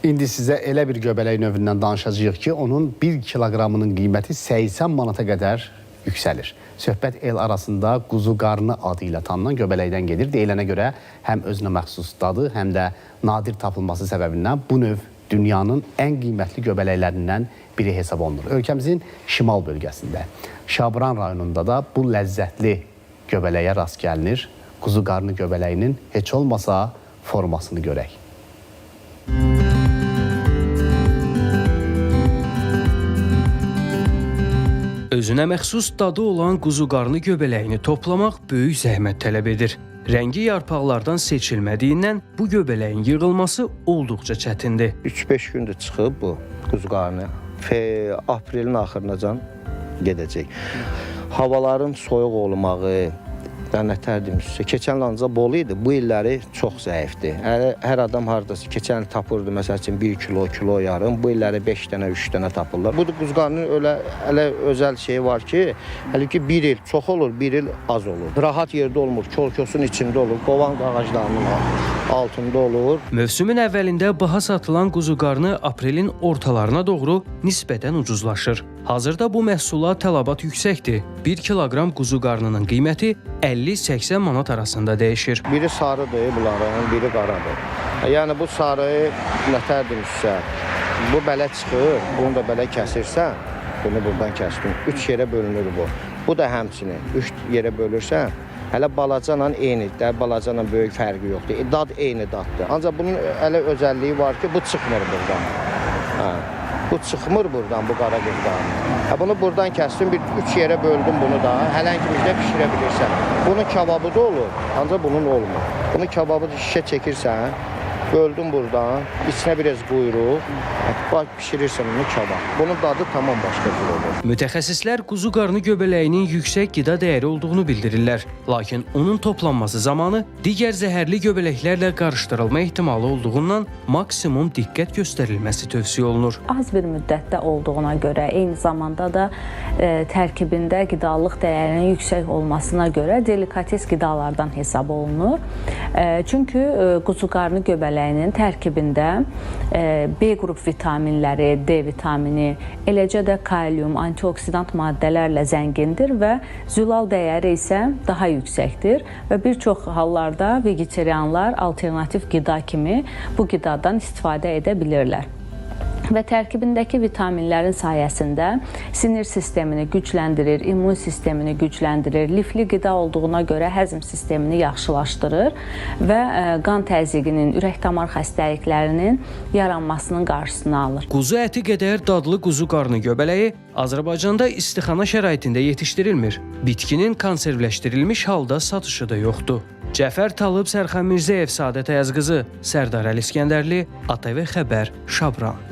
İndi sizə elə bir göbələk növündən danışacağıq ki, onun 1 kiloqramının qiyməti 80 manata qədər yüksəlir. Söhbət el arasında quzu qarnı adı ilə tanınan göbələkdən gedir. Deyilənə görə həm özünə məxsus dadı, həm də nadir tapılması səbəbindən bu növ dünyanın ən qiymətli göbələklərindən biri hesab olunur. Ölkəmizin şimal bölgəsində, Şabran rayonunda da bu ləzzətli göbələyə rast gəlinir. Quzu qarnı göbələyinin heç olmasa formasını görək. Özünə məxsus dadı olan quzu qarnı göbələyini toplamaq böyük zəhmət tələb edir. Rəngi yarpaqlardan seçilmədiyindən bu göbələyin yığılması olduqca çətindir. 3-5 gündür çıxıb bu quzu qarnı. Aprelin axırınacan gedəcək. Havaların soyuq olmağı, nətərdirsə, keçən il ancaq bol idi, bu illəri çox zəifdir. Hər adam haradasa keçən il tapırdı, məsəl üçün 1 kilo yarım, bu illəri 5 dənə, 3 dənə tapırlar. Bu quzu qarnının elə özəl şeyi var ki, hələ ki 1 il çox olur, 1 il az olur. Rahat yerdə olmur, kol-kosun içində olur, qovan ağaclarının altında olur. Mövsümün əvvəlində baha satılan quzu qarnı aprelin ortalarına doğru nisbətən ucuzlaşır. Hazırda bu məhsula tələbat yüksəkdir. 1 kiloqram quzu qarnının qiyməti 50-80 manat arasında dəyişir. Biri sarıdır bunların, biri qaradır. Yəni bu sarı nətərdirsə, bu belə çıxır, bunu da belə kəsirsən, bunu buradan kəsdin, 3 yerə bölünür bu. Bu da həmçinin 3 yerə bölürsən, hələ balacanla eynidir, balacanla böyük fərqi yoxdur. Dad eyni daddır. Ancaq bunun elə özəlliyi var ki, bu çıxmır buradan. Bu çıxmır buradan, bu qara qızdan. Bunu buradan kəsdim, 3 yerə böldüm bunu da. Hələngimizdə pişirə bilirsən. Bunun kebabı da olur, ancaq bunun olmur. Bunu kebabı da şişə çəkirsən, böldüm buradan, içinə biraz quyruq, pişirirsən onu kebab. Bunun dadı tamam başqa cür olur. Mütəxəssislər quzu qarnı göbələyinin yüksək qida dəyəri olduğunu bildirirlər. Lakin onun toplanması zamanı digər zəhərli göbələklərlə qarışdırılma ehtimalı olduğundan maksimum diqqət göstərilməsi tövsiyə olunur. Az bir müddətdə olduğuna görə, eyni zamanda da tərkibində qidalıq dəyərinin yüksək olmasına görə delikates qidalardan hesab olunur. Çünki quzu qarnı göbələyinin tərkibində B qrup vitaminləri, D vitamini, eləcə də kalium, antioksidant maddələrlə zəngindir və zülal dəyəri isə daha yüksəkdir və bir çox hallarda vegetarianlar alternativ qida kimi bu qidadan istifadə edə bilirlər. Və tərkibindəki vitaminlərin sayəsində sinir sistemini gücləndirir, immun sistemini gücləndirir, lifli qida olduğuna görə həzm sistemini yaxşılaşdırır və qan təzyiqinin, ürək-damar xəstəliklərinin yaranmasının qarşısını alır. Quzu əti qədər dadlı quzu qarnı göbələyi Azərbaycanda istixana şəraitində yetişdirilmir. Bitkinin konservləşdirilmiş halda satışı da yoxdur. Cəfər Talıb, Sərxan Mirzəyev, Səadət Əyəz qızı, Sərdar Əli İskəndərli, ATV Xəbər, Şabran.